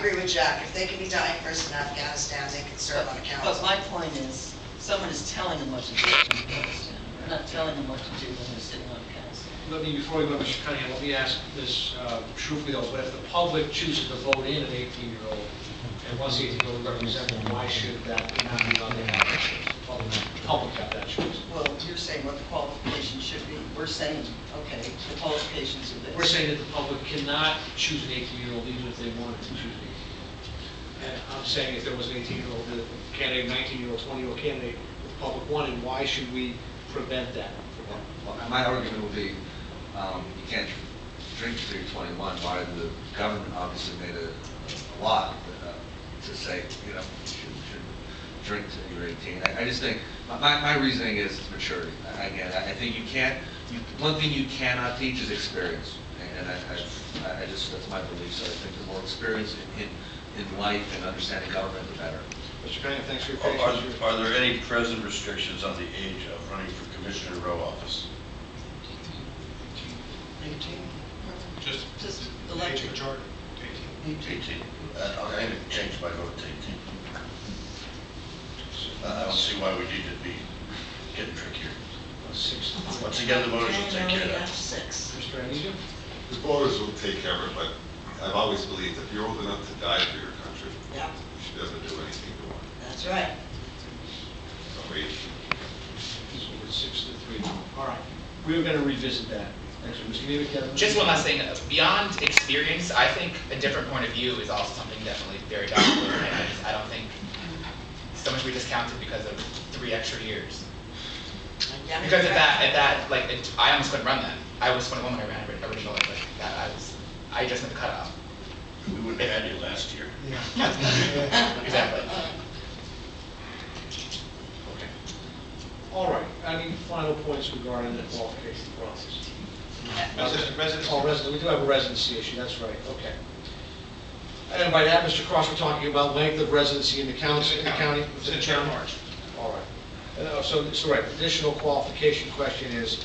agree with Jack. If they can be dying first in Afghanistan, they can serve on a council. But my point is, someone is telling them what to do in Afghanistan. They're not telling them what to do when they're sitting on council. Let me, before we go to Mr. Cunningham, let me ask Ms. Shrewsbury, though, but if the public chooses to vote in an 18-year-old, and wants the 18-year-old to represent them, why should that not be on the public have that choice? Well, you're saying what the qualifications should be. We're saying, okay, the qualifications are this. We're saying that the public cannot choose an 18-year-old even if they wanted to choose an 18-year-old. And I'm saying if there was an 18-year-old candidate, 19-year-old, 20-year-old candidate, the public wanted, why should we prevent that? Well, my argument would be you can't drink until you're 21. Why the government obviously made a law to say, you know, you should drink until you're 18. I just think, my reasoning is maturity. Again, I think you can't, one thing you cannot teach is experience. And I just, that's my belief. So I think the more experience in life and understanding government, the better. Mr. Cunningham, thanks for your patience. Are there any present restrictions on the age of running for Commissioner Row office? 18. Just election. majority. 18. I'm going to change my vote to 18. I don't see why we need to be getting trickier. Once again, the voters will take care of that. 6. Mr. Anizio? The voters will take care of it, but I've always believed if you're old enough to die for your country, Yeah, you should be able to do anything you want. that's right. So 18. So it's 6-3. All right. We were going to revisit that. Thanks, Mr. Nevitt. Just one last thing. Beyond experience, I think a different point of view is also something definitely very valuable. And I don't think so much we discounted because of 3 extra years. Because at that, like, I almost couldn't run that. I was 21 when I ran originally, but I just made the cutoff. We wouldn't have had you last year. Exactly. Okay. All right. Any final points regarding the qualification process? Residency. Oh, residency. We do have a residency issue. That's right. Okay. And by that, Mr. Cross, we're talking about length of residency in the county. In the county. Within the 10 county. March. All right. So right. Additional qualification question is,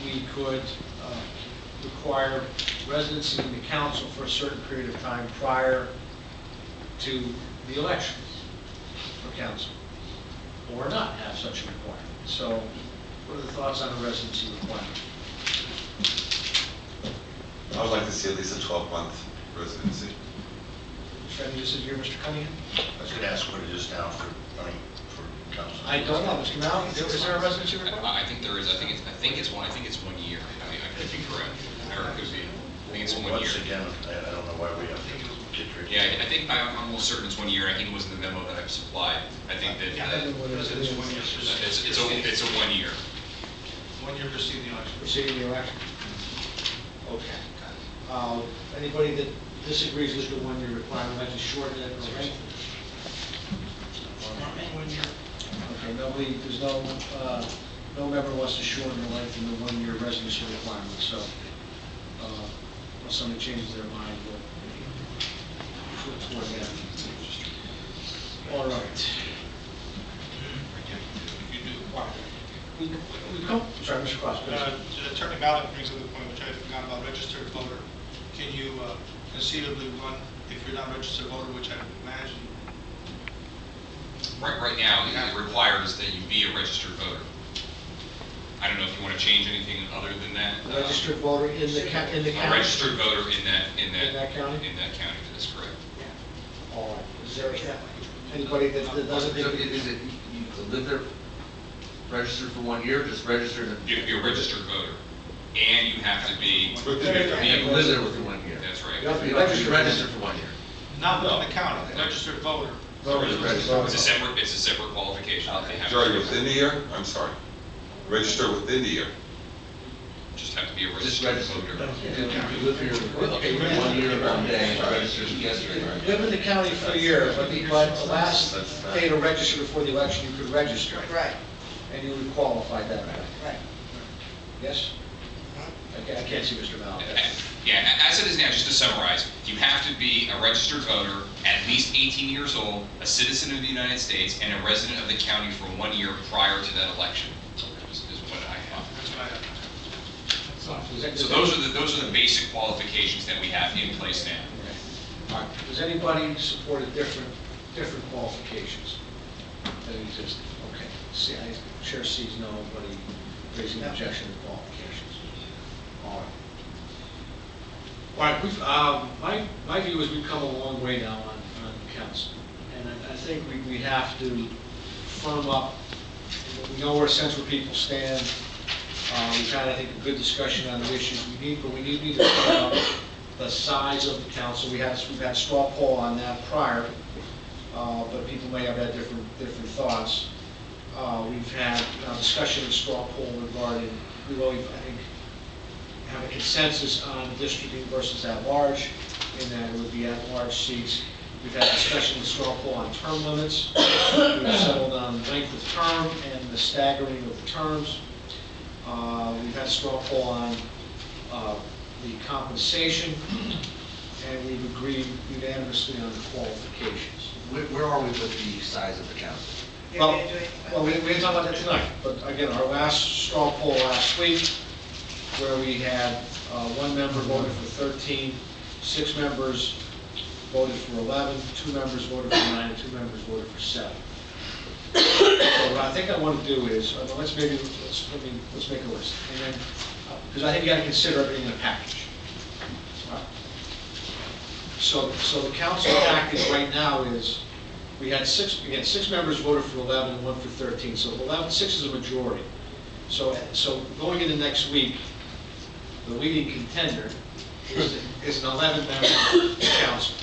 we could require residency in the council for a certain period of time prior to the election for council, or not have such a requirement. So, what are the thoughts on a residency requirement? I would like to see at least a 12-month residency. Mr. Fenny, this is here, Mr. Cunningham. I was going to ask what it is now for running for council. I don't know, Mr. Mallon, is there a residency requirement? I think there is. I think it's 1 year. I mean, I could be correct. Or it could be. I think it's 1 year. Once again, I don't know why we have to get tricky. Yeah, I think I'm almost certain it's 1 year. I think it was in the memo that I've supplied. I think that It's 1 year. it's a 1 year. 1 year preceding the election. Preceding the election. Okay. Anybody that disagrees with the 1 year requirement, like to shorten it or lengthen it? 1 year. Okay, nobody, there's no member wants to shorten the length of the 1 year residency requirement, so unless somebody changes their mind, we'll flip toward that. All right. You do. We come, sorry, Mr. Cross. Attorney Mallon brings up the point, which I forgot about, registered voter. Can you conceivably run if you're not a registered voter, which I imagine? Right now, it requires that you be a registered voter. I don't know if you want to change anything other than that. A registered voter in the county? A registered voter in that county? In that county, that's correct. All right. Is there anybody that doesn't think? Is it you live there, registered for 1 year, just registered? You're a registered voter, and you have to be. You live there within 1 year. That's right. You have to be registered for 1 year. Not within the county, registered voter. It's a separate qualification. That they have Sorry, to within the year? I'm sorry. Register within the year. just have to be a Just registered registered. voter. You live here, okay, 1 year, 1 day, registered yesterday, right? You live in the county for a year, but the last day to register before the election, you could register. Right, And you would qualify that way. right. Yes? Okay, I can't see Mr. Mallon. Yeah, as it is now, just to summarize, you have to be a registered voter, at least 18 years old, a citizen of the United States, and a resident of the county for 1 year prior to that election. Is what I have. That's what I have. So those are the basic qualifications that we have in place now. All right, does anybody support a different qualifications that exist? Okay, see, Chair sees nobody raising objection to qualifications. All right. All right, my view is we've come a long way now on council. And I think we have to firm up, we know where central people stand. We've had, I think, a good discussion on the issues we need, but we need to firm up the size of the council. We've had a straw poll on that prior, but people may have had different thoughts. We've had a discussion in straw poll regarding, we really, I think, have a consensus on districting versus at-large, in that it would be at-large seats. We've had discussion in straw poll on term limits. We've settled on length of term and the staggering of the terms. We've had a straw poll on the compensation, and we've agreed unanimously on the qualifications. Where are we with the size of the council? Well, we didn't talk about that tonight, but again, our last straw poll last week, where we had one member voted for 13, 6 members voted for 11, 2 members voted for 9, and 2 members voted for 7. So what I think I want to do is, let's make a list, and then, because I think you got to consider everything in a package. All right. So the council package right now is, we had 6 members voted for 11 and 1 for 13, so 6 is a majority. So going into next week, the leading contender is an 11-member council,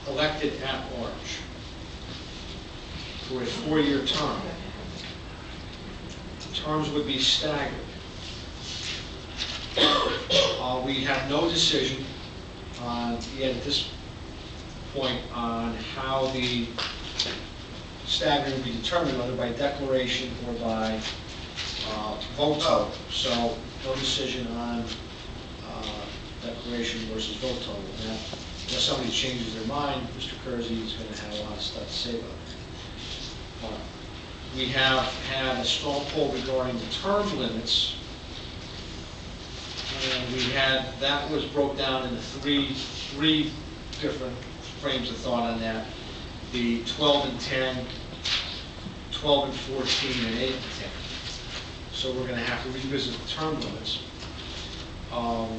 elected at large, for a 4-year term. The terms would be staggered. We have no decision yet at this point on how the staggering will be determined, whether by declaration or by vote total. So no decision on declaration versus vote total. Now, unless somebody changes their mind, Mr. Kersey is going to have a lot of stuff to say about that. We have had a straw poll regarding the term limits, and that was broke down into three different frames of thought on that. The 12 and 10, 12 and 14, and 8 and 10. So we're going to have to revisit the term limits. The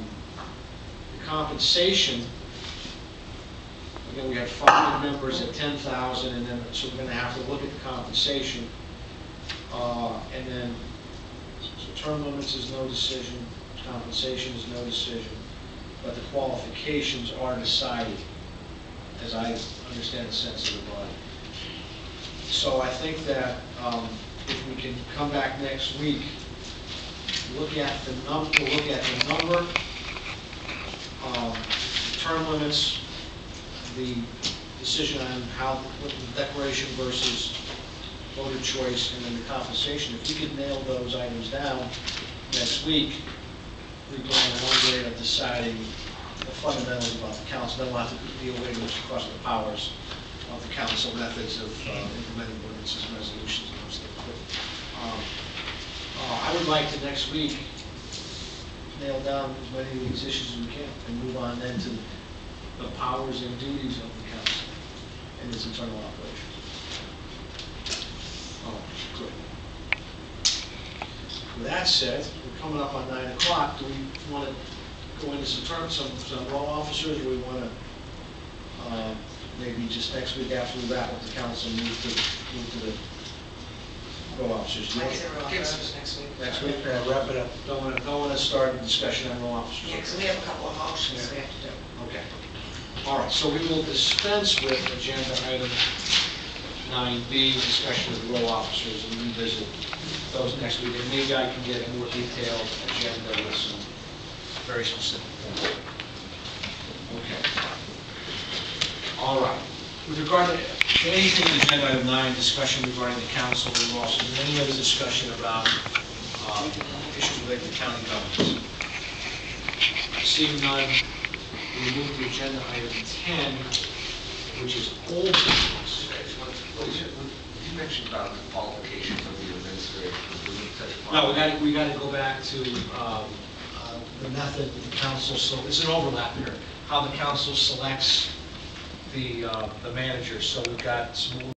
compensation, again, we had 5 members at 10,000, and then so we're going to have to look at the compensation. And then, so term limits is no decision, compensation is no decision, but the qualifications are decided, as I understand the sense of the body. So I think that if we can come back next week, look at the number, the term limits, the decision on what the declaration versus voter choice, and then the compensation. If we could nail those items down next week, we're going a long way of deciding the fundamentals about the council. Then we'll have to deal with across the powers of the council, methods of implementing ordinances, resolutions, and those things. But I would like to next week nail down as many of these issues as we can and move on then to the powers and duties of the council and its internal operations. Good. With that said, we're coming up on 9 o'clock. Do we want to go into some law officers, or we want to maybe just next week after we wrap up the council move to the row officers? Why is it row officers next week? Next week, wrap it up. Don't want to start a discussion on row officers. Yeah, because we have a couple of motions we have to do. Okay. All right, so we will dispense with agenda item 9B, discussion of the row officers, and revisit those next week. And maybe I can get a more detailed agenda with some very specific points. Okay. All right. With regard to anything in agenda item 9, discussion regarding the council, and also any other discussion about issues related to county governments. Seeing none, we move to agenda item 10, which is old business. You mentioned about the qualifications of the administrator. No, we got to go back to the method that the council, so it's an overlap here, how the council selects the managers. So we've got some